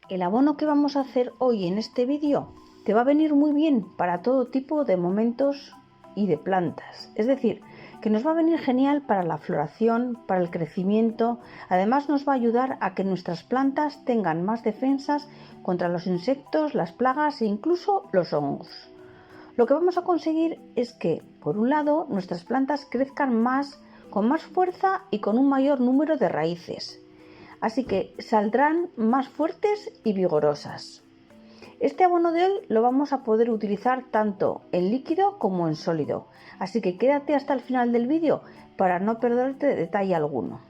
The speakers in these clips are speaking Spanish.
El abono que vamos a hacer hoy en este vídeo te va a venir muy bien para todo tipo de momentos y de plantas. Es decir, que nos va a venir genial para la floración, para el crecimiento. Además nos va a ayudar a que nuestras plantas tengan más defensas contra los insectos, las plagas e incluso los hongos. Lo que vamos a conseguir es que, por un lado, nuestras plantas crezcan más, con más fuerza y con un mayor número de raíces. Así que saldrán más fuertes y vigorosas. Este abono de hoy lo vamos a poder utilizar tanto en líquido como en sólido, así que quédate hasta el final del vídeo para no perderte detalle alguno.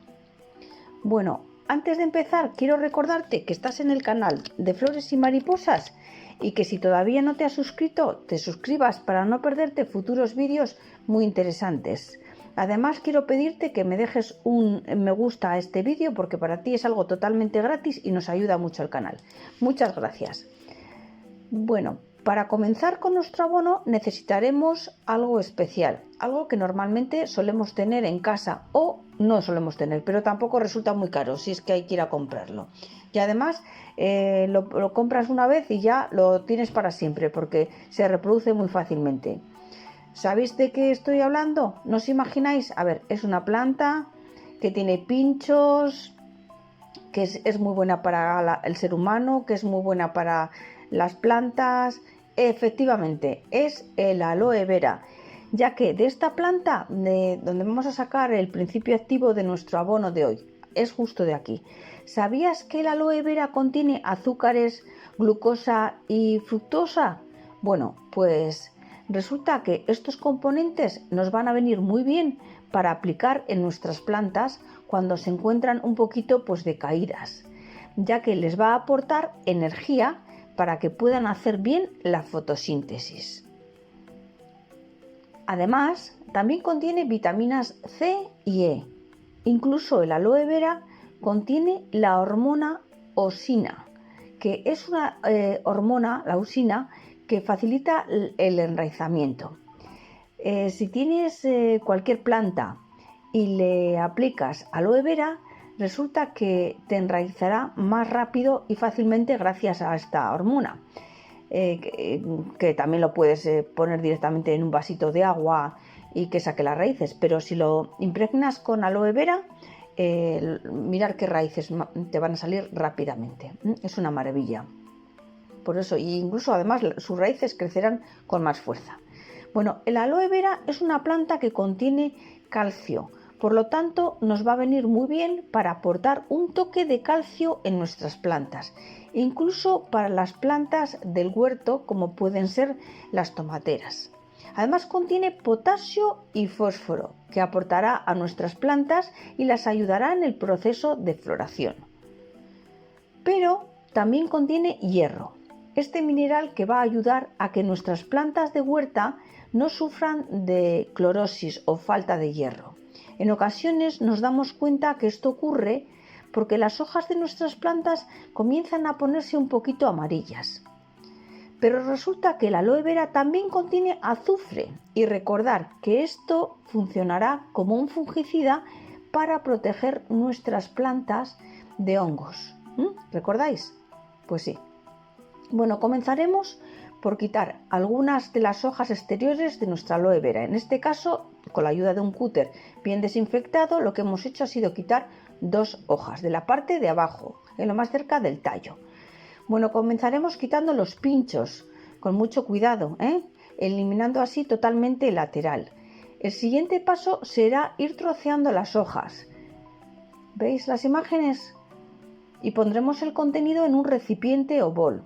Bueno, antes de empezar quiero recordarte que estás en el canal de Flores y Mariposas y que si todavía no te has suscrito, te suscribas para no perderte futuros vídeos muy interesantes. Además quiero pedirte que me dejes un me gusta a este vídeo porque para ti es algo totalmente gratis y nos ayuda mucho al canal. Muchas gracias. Bueno, para comenzar con nuestro abono necesitaremos algo especial, algo que normalmente solemos tener en casa o no solemos tener, pero tampoco resulta muy caro si es que hay que ir a comprarlo. Y además lo compras una vez y ya lo tienes para siempre porque se reproduce muy fácilmente. ¿Sabéis de qué estoy hablando? ¿No os imagináis? A ver, es una planta que tiene pinchos, que es muy buena para el ser humano, que es muy buena para las plantas. Efectivamente, es el aloe vera, ya que de esta planta, de donde vamos a sacar el principio activo de nuestro abono de hoy, es justo de aquí. ¿Sabías que el aloe vera contiene azúcares, glucosa y fructosa? Bueno, pues resulta que estos componentes nos van a venir muy bien para aplicar en nuestras plantas cuando se encuentran un poquito decaídas, ya que les va a aportar energía para que puedan hacer bien la fotosíntesis. Además, también contiene vitaminas C y E. Incluso el aloe vera contiene la hormona osina, que es una hormona, la osina, que facilita el enraizamiento. Si tienes cualquier planta y le aplicas aloe vera, resulta que te enraizará más rápido y fácilmente gracias a esta hormona, que también lo puedes poner directamente en un vasito de agua y que saque las raíces, pero si lo impregnas con aloe vera, mirar qué raíces te van a salir rápidamente. Es una maravilla. Por eso, y incluso además sus raíces crecerán con más fuerza. Bueno, el aloe vera es una planta que contiene calcio, por lo tanto nos va a venir muy bien para aportar un toque de calcio en nuestras plantas, incluso para las plantas del huerto como pueden ser las tomateras. Además contiene potasio y fósforo, que aportará a nuestras plantas y las ayudará en el proceso de floración. Pero también contiene hierro, este mineral que va a ayudar a que nuestras plantas de huerta no sufran de clorosis o falta de hierro. En ocasiones nos damos cuenta que esto ocurre porque las hojas de nuestras plantas comienzan a ponerse un poquito amarillas. Pero resulta que el aloe vera también contiene azufre y recordar que esto funcionará como un fungicida para proteger nuestras plantas de hongos. ¿Recordáis? Pues sí. Bueno, comenzaremos por quitar algunas de las hojas exteriores de nuestra aloe vera. En este caso, con la ayuda de un cúter bien desinfectado, lo que hemos hecho ha sido quitar 2 hojas de la parte de abajo, en lo más cerca del tallo. Bueno, comenzaremos quitando los pinchos, con mucho cuidado, eliminando así totalmente el lateral. El siguiente paso será ir troceando las hojas. ¿Veis las imágenes? Y pondremos el contenido en un recipiente o bol.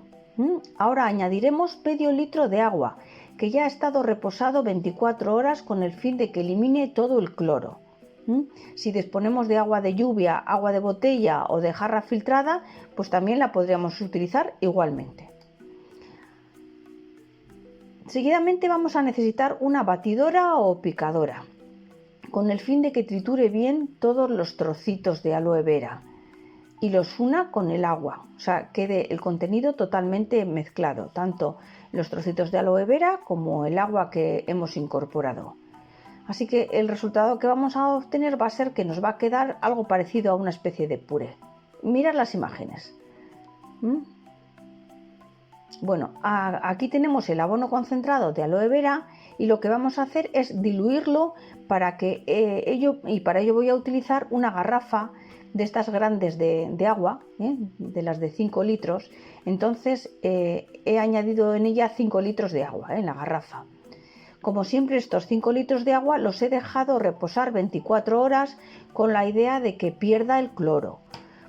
Ahora añadiremos medio litro de agua que ya ha estado reposado 24 horas con el fin de que elimine todo el cloro. Si disponemos de agua de lluvia, agua de botella o de jarra filtrada, pues también la podríamos utilizar igualmente. Seguidamente vamos a necesitar una batidora o picadora con el fin de que triture bien todos los trocitos de aloe vera y los una con el agua, o sea, quede el contenido totalmente mezclado, tanto los trocitos de aloe vera como el agua que hemos incorporado. Así que el resultado que vamos a obtener va a ser que nos va a quedar algo parecido a una especie de puré. Mirad las imágenes. Bueno, aquí tenemos el abono concentrado de aloe vera y lo que vamos a hacer es diluirlo para ello voy a utilizar una garrafa de estas grandes de agua, de las de 5 litros. Entonces he añadido en ella 5 litros de agua en la garrafa. Como siempre, estos 5 litros de agua los he dejado reposar 24 horas con la idea de que pierda el cloro.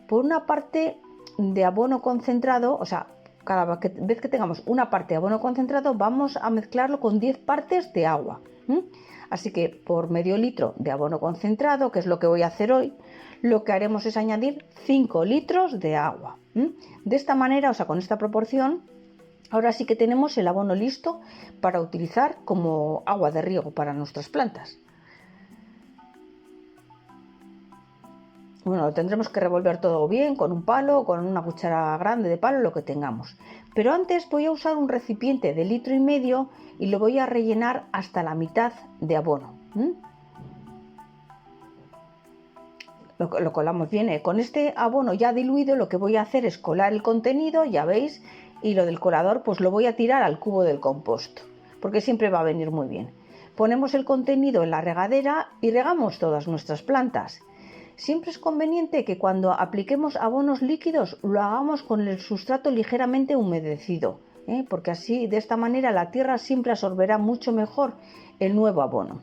Por una parte de abono concentrado, o sea, cada vez que tengamos una parte de abono concentrado, vamos a mezclarlo con 10 partes de agua. Así que por medio litro de abono concentrado, que es lo que voy a hacer hoy, lo que haremos es añadir 5 litros de agua. De esta manera, o sea, con esta proporción, ahora sí que tenemos el abono listo para utilizar como agua de riego para nuestras plantas. Bueno, lo tendremos que revolver todo bien con un palo, con una cuchara grande de palo, lo que tengamos. Pero antes voy a usar un recipiente de 1,5 litros y lo voy a rellenar hasta la mitad de abono. Lo colamos bien. Con este abono ya diluido lo que voy a hacer es colar el contenido, ya veis, y lo del colador pues lo voy a tirar al cubo del compost, porque siempre va a venir muy bien. Ponemos el contenido en la regadera y regamos todas nuestras plantas. Siempre es conveniente que cuando apliquemos abonos líquidos lo hagamos con el sustrato ligeramente humedecido, porque así de esta manera la tierra siempre absorberá mucho mejor el nuevo abono.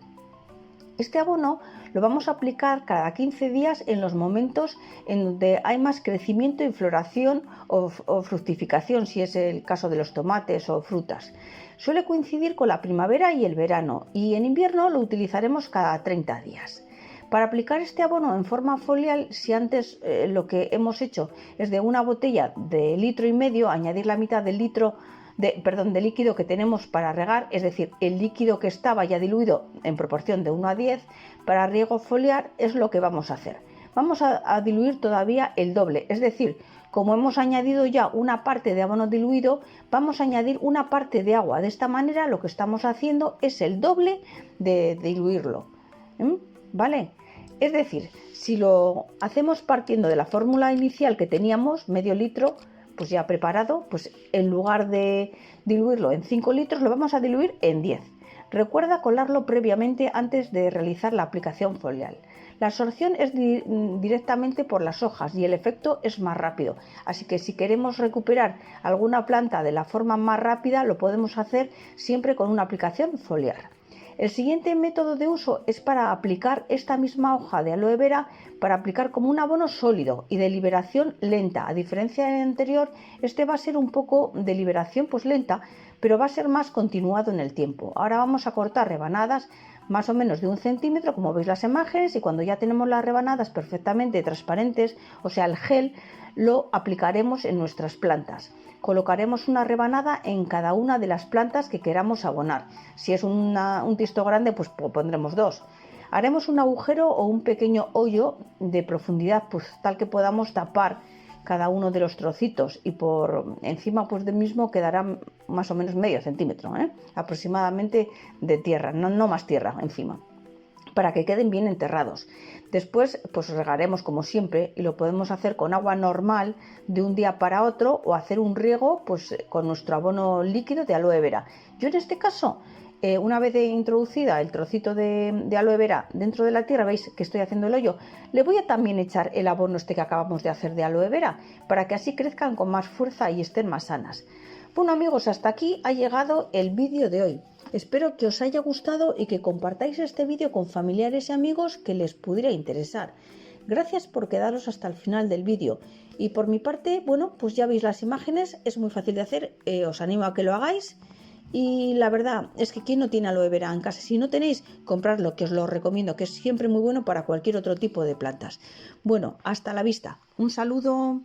Este abono lo vamos a aplicar cada 15 días en los momentos en donde hay más crecimiento y floración o fructificación, si es el caso de los tomates o frutas. Suele coincidir con la primavera y el verano, y en invierno lo utilizaremos cada 30 días. Para aplicar este abono en forma foliar, si antes lo que hemos hecho es de una botella de 1,5 litros, añadir la mitad del litro de líquido que tenemos para regar, es decir, el líquido que estaba ya diluido en proporción de 1 a 10, para riego foliar es lo que vamos a hacer. Vamos a diluir todavía el doble, es decir, como hemos añadido ya una parte de abono diluido, vamos a añadir una parte de agua. De esta manera lo que estamos haciendo es el doble de diluirlo. ¿Vale? Es decir, si lo hacemos partiendo de la fórmula inicial que teníamos, medio litro, pues ya preparado, pues en lugar de diluirlo en 5 litros, lo vamos a diluir en 10. Recuerda colarlo previamente antes de realizar la aplicación foliar. La absorción es directamente por las hojas y el efecto es más rápido. Así que si queremos recuperar alguna planta de la forma más rápida, lo podemos hacer siempre con una aplicación foliar. El siguiente método de uso es para aplicar esta misma hoja de aloe vera, para aplicar como un abono sólido y de liberación lenta. A diferencia del anterior, este va a ser un poco de liberación pues lenta, pero va a ser más continuado en el tiempo. Ahora vamos a cortar rebanadas más o menos de 1 centímetro, como veis las imágenes, y cuando ya tenemos las rebanadas perfectamente transparentes, o sea el gel, lo aplicaremos en nuestras plantas. Colocaremos una rebanada en cada una de las plantas que queramos abonar. Si es un tisto grande, pues pondremos 2. Haremos un agujero o un pequeño hoyo de profundidad, pues tal que podamos tapar cada uno de los trocitos, y por encima pues del mismo quedará más o menos medio centímetro, aproximadamente de tierra, no más tierra encima, para que queden bien enterrados. Después pues regaremos como siempre, y lo podemos hacer con agua normal de un día para otro, o hacer un riego pues con nuestro abono líquido de aloe vera. Yo en este caso, una vez introducida el trocito de aloe vera dentro de la tierra, veis que estoy haciendo el hoyo, le voy a también echar el abono este que acabamos de hacer de aloe vera, para que así crezcan con más fuerza y estén más sanas. Bueno amigos, hasta aquí ha llegado el vídeo de hoy. Espero que os haya gustado y que compartáis este vídeo con familiares y amigos que les pudiera interesar. Gracias por quedaros hasta el final del vídeo. Y por mi parte, bueno, pues ya veis las imágenes, es muy fácil de hacer, os animo a que lo hagáis. Y la verdad es que ¿quién no tiene aloe vera en casa? Si no tenéis, compradlo, que os lo recomiendo, que es siempre muy bueno para cualquier otro tipo de plantas. Bueno, hasta la vista. Un saludo.